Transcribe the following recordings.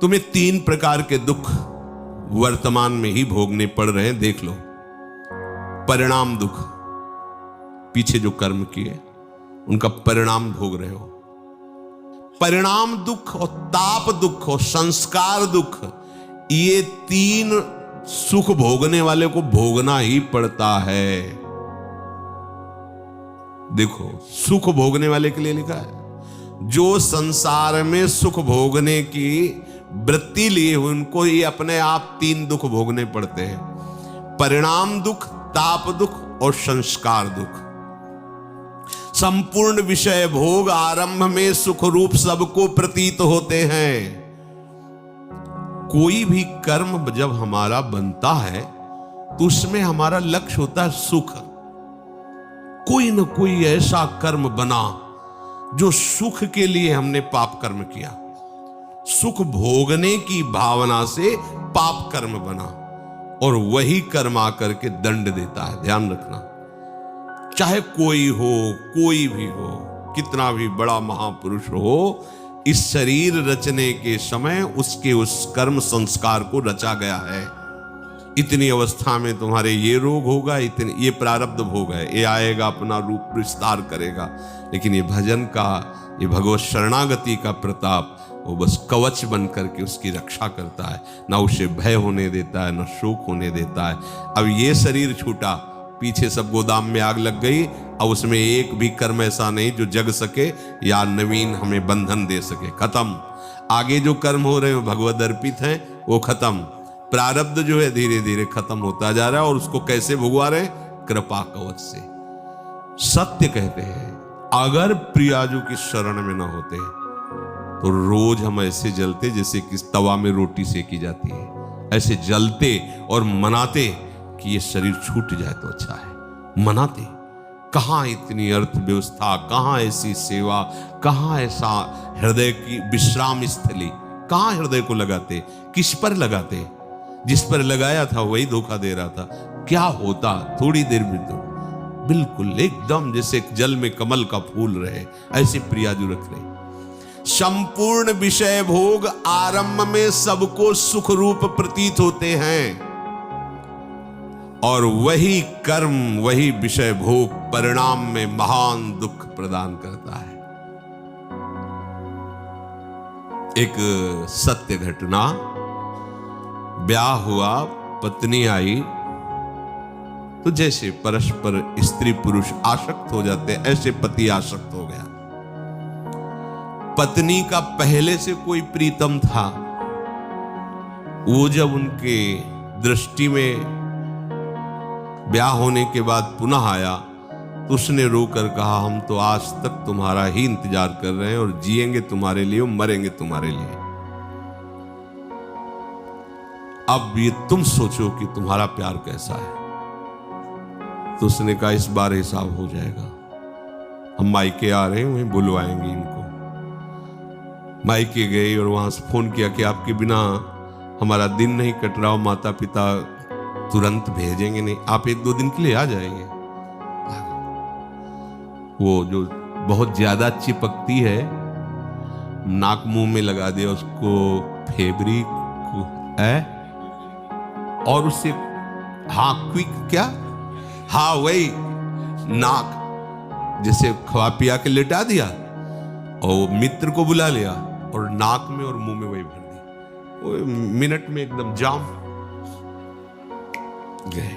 तुम्हें 3 प्रकार के दुख वर्तमान में ही भोगने पड़ रहे हैं, देख लो। परिणाम दुख, पीछे जो कर्म किए उनका परिणाम भोग रहे हो। परिणाम दुख और ताप दुख और संस्कार दुख, ये 3 सुख भोगने वाले को भोगना ही पड़ता है। देखो, सुख भोगने वाले के लिए लिखा है, जो संसार में सुख भोगने की वृत्ति लिए हुए उनको ये अपने आप 3 दुख भोगने पड़ते हैं। परिणाम दुख, ताप दुख और संस्कार दुख। संपूर्ण विषय भोग आरंभ में सुख रूप सबको प्रतीत होते हैं। कोई भी कर्म जब हमारा बनता है तो उसमें हमारा लक्ष्य होता है सुख। कोई न कोई ऐसा कर्म बना जो सुख के लिए हमने पाप कर्म किया, सुख भोगने की भावना से पाप कर्म बना, और वही कर्म आकर के दंड देता है। ध्यान रखना, चाहे कोई हो, कोई भी हो, कितना भी बड़ा महापुरुष हो, इस शरीर रचने के समय उसके उस कर्म संस्कार को रचा गया है। इतनी अवस्था में तुम्हारे ये रोग होगा, इतने ये प्रारब्ध भोग है, ये आएगा, अपना रूप विस्तार करेगा। लेकिन ये भजन का, ये भगवत शरणागति का प्रताप, वो बस कवच बन करके उसकी रक्षा करता है, ना उसे भय होने देता है, ना शोक होने देता है। अब ये शरीर छूटा, पीछे सब गोदाम में आग लग गई, अब उसमें एक भी कर्म ऐसा नहीं जो जग सके या नवीन हमें बंधन दे सके। खत्म। आगे जो कर्म हो रहे हैं भगवद अर्पित हैं, वो खत्म। प्रारब्ध जो है धीरे धीरे खत्म होता जा रहा है, और उसको कैसे भुगवा रहे? कृपा कवच से। सत्य कहते हैं, अगर प्रियाजू की शरण में ना होते तो रोज हम ऐसे जलते जैसे कि तवा में रोटी सेकी जाती है, ऐसे जलते और मनाते कि ये शरीर छूट जाए तो अच्छा है। मनाते, कहाँ इतनी अर्थव्यवस्था, कहाँ ऐसी सेवा, कहाँ ऐसा हृदय की विश्राम स्थली, कहाँ हृदय को लगाते, किस पर लगाते? जिस पर लगाया था वही धोखा दे रहा था। क्या होता थोड़ी देर में? तो बिल्कुल एकदम जैसे जल में कमल का फूल रहे, ऐसे प्रियाजू रख रहे। संपूर्ण विषय भोग आरंभ में सबको सुख रूप प्रतीत होते हैं, और वही कर्म, वही विषय भोग परिणाम में महान दुख प्रदान करता है। एक सत्य घटना, ब्याह हुआ, पत्नी आई, तो जैसे परस्पर स्त्री पुरुष आसक्त हो जाते, ऐसे पति आसक्त हो गया। पत्नी का पहले से कोई प्रीतम था, वो जब उनके दृष्टि में ब्याह होने के बाद पुनः आया तो उसने रोकर कहा, हम तो आज तक तुम्हारा ही इंतजार कर रहे हैं, और जिएंगे तुम्हारे लिए और मरेंगे तुम्हारे लिए। अब ये तुम सोचो कि तुम्हारा प्यार कैसा है। तो उसने कहा, इस बार हिसाब हो जाएगा, हम मायके आ रहे हैं, वहीं बुलवाएंगे इनको। मायके गए और वहां से फोन किया कि आपके बिना हमारा दिन नहीं कट रहा, माता पिता तुरंत भेजेंगे नहीं, आप 1-2 दिन के लिए आ जाएंगे। वो जो बहुत ज्यादा चिपकती है, नाक मुंह में लगा दिया उसको, फेब्रिक है, और उससे हाँ क्विक क्या, हाँ वही नाक जैसे खवा पिया के लेटा दिया, और मित्र को बुला लिया और नाक में और मुंह में वही भर दी। वो मिनट में एकदम जाम गए।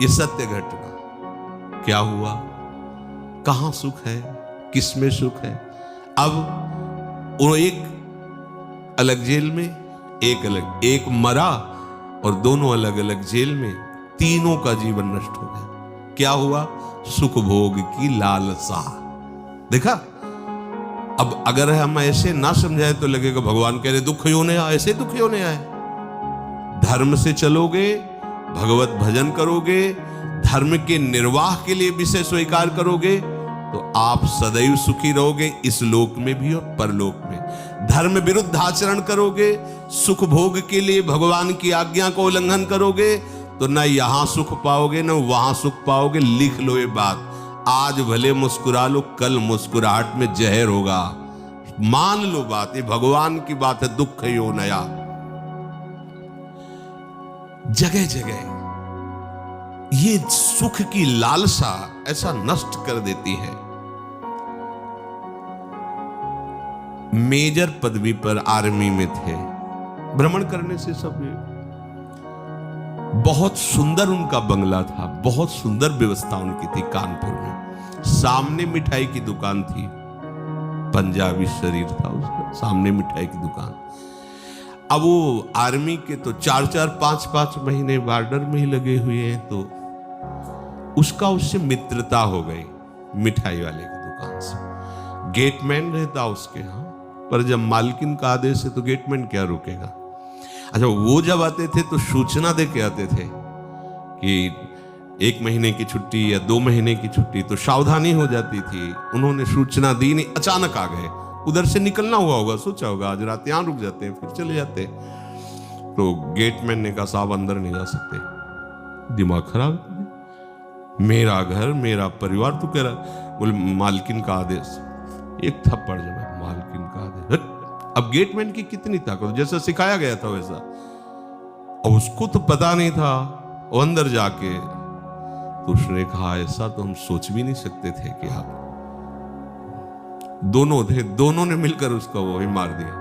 ये सत्य घटना। क्या हुआ? कहां सुख है, किसमें सुख है? अब वो एक अलग जेल में, एक अलग, एक मरा और दोनों अलग अलग जेल में, तीनों का जीवन नष्ट हो गया। क्या हुआ? सुख भोग की लालसा। देखा? अब अगर हम ऐसे ना समझाए तो लगेगा भगवान कह रहे दुख होने आए, ऐसे दुख होने आए। धर्म से चलोगे, भगवत भजन करोगे, धर्म के निर्वाह के लिए विषय स्वीकार करोगे, तो आप सदैव सुखी रहोगे, इस लोक में भी और परलोक में। धर्म विरुद्ध आचरण करोगे, सुख भोग के लिए भगवान की आज्ञा को उल्लंघन करोगे, तो न यहां सुख पाओगे न वहां सुख पाओगे। लिख लो ये बात, आज भले मुस्कुरा लो, कल मुस्कुराहट में जहर होगा। मान लो बात, ये भगवान की बात है। दुख यो नया, जगह जगह ये सुख की लालसा ऐसा नष्ट कर देती है। मेजर पदवी पर आर्मी में थे, भ्रमण करने से सब, बहुत सुंदर उनका बंगला था, बहुत सुंदर व्यवस्था उनकी थी कानपुर में। सामने मिठाई की दुकान थी, पंजाबी शरीर था उसका, सामने मिठाई की दुकान। अब वो आर्मी के तो 4-4, 5-5 महीने बॉर्डर में ही लगे हुए हैं, तो उसका उससे मित्रता हो गई मिठाई वाले की दुकान से। गेटमैन रहता उसके यहाँ, पर जब मालकिन का आदेश है तो गेटमैन क्या रोकेगा। अच्छा, वो जब आते थे तो सूचना दे के आते थे कि 1 महीने की छुट्टी या 2 महीने की छुट्टी, तो सावधानी हो जाती थी। उन्होंने सूचना दी नहीं, अचानक आ गए, उधर से निकलना हुआ होगा, सोचा होगा आज रात यहां रुक जाते हैं फिर चले जाते। तो गेटमैन ने कहा साहब अंदर नहीं जा सकते। दिमाग खराब, मेरा घर मेरा परिवार, तो कह रहा, बोले मालकिन का आदेश। एक थप्पड़ जब मालकिन का आदेश। अब गेटमैन की कितनी ताकत, जैसा सिखाया गया था वैसा, और उसको तो पता नहीं था। वो अंदर जाके तो उसने कहा ऐसा तो हम सोच भी नहीं सकते थे कि आप दोनों थे, दोनों ने मिलकर उसको वही मार दिया,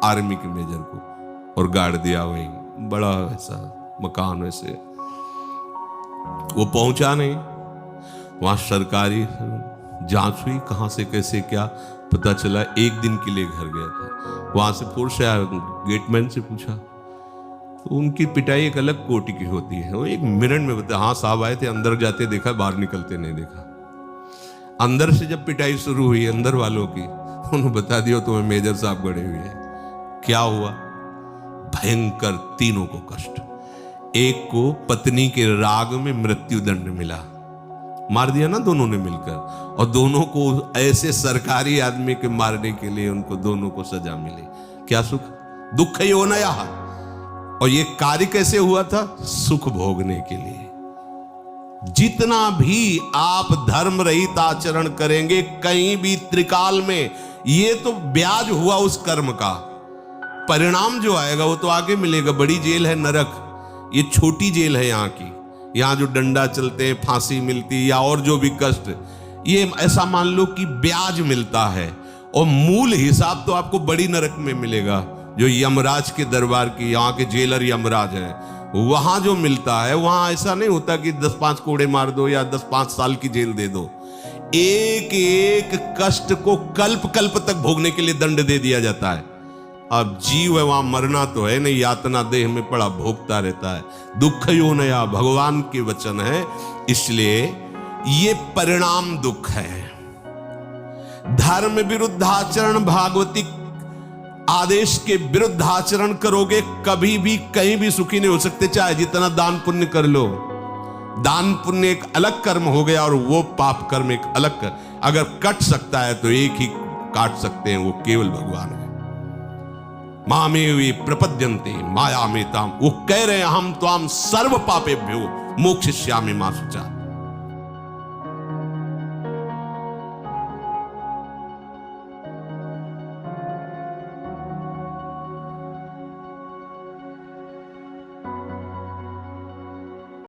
आर्मी के मेजर को, और गाड़ दिया वही बड़ा ऐसा मकान। वैसे वो पहुंचा नहीं, वहां सरकारी जांच हुई, कहां से कैसे क्या पता चला। 1 दिन के लिए घर गया था, वहां से फोर्स आया, गेटमैन से पूछा तो उनकी पिटाई एक अलग कोटि की होती है। वो 1 मिनट में बता, हाँ साहब आए थे, अंदर जाते देखा, बाहर निकलते नहीं देखा। अंदर से जब पिटाई शुरू हुई अंदर वालों की, उन्होंने बता दिया तुम्हें मेजर साहब गड़े हुए हैं। क्या हुआ, भयंकर तीनों को कष्ट। एक को पत्नी के राग में मृत्यु दंड मिला, मार दिया ना दोनों ने मिलकर, और दोनों को ऐसे सरकारी आदमी के मारने के लिए उनको दोनों को सजा मिली। क्या सुख, दुख ही होना यहां। और ये कार्य कैसे हुआ था, सुख भोगने के लिए। जितना भी आप धर्म रहित आचरण करेंगे कहीं भी त्रिकाल में, ये तो ब्याज हुआ उस कर्म का। परिणाम जो आएगा वो तो आगे मिलेगा। बड़ी जेल है नरक, ये छोटी जेल है यहाँ की। यहाँ जो डंडा चलते हैं, फांसी मिलती या और जो भी कष्ट, ये ऐसा मान लो कि ब्याज मिलता है, और मूल हिसाब तो आपको बड़ी नरक में मिलेगा, जो यमराज के दरबार की, यहाँ के जेलर यमराज है, वहां जो मिलता है। वहां ऐसा नहीं होता कि 10-5 कोड़े मार दो या 10-5 साल की जेल दे दो। एक एक कष्ट को कल्प कल्प तक भोगने के लिए दंड दे दिया जाता है। अब जीव है, वहां मरना तो है नहीं, यातना देह में पड़ा भोगता रहता है। दुख यो नया भगवान के वचन है, इसलिए ये परिणाम दुख है। धर्म विरुद्ध आचरण, भागवती आदेश के विरुद्ध आचरण करोगे, कभी भी कहीं भी सुखी नहीं हो सकते, चाहे जितना दान पुण्य कर लो। दान पुण्य एक अलग कर्म हो गया, और वो पाप कर्म एक अलग कर। अगर कट सकता है तो एक ही काट सकते हैं, वो केवल भगवान है। मामेवि प्रपद्यन्ते माया में ताम, वो कह रहे हैं हम त्वाम सर्व पापेभ्यो मोक्षयिष्यामि मा शुचा।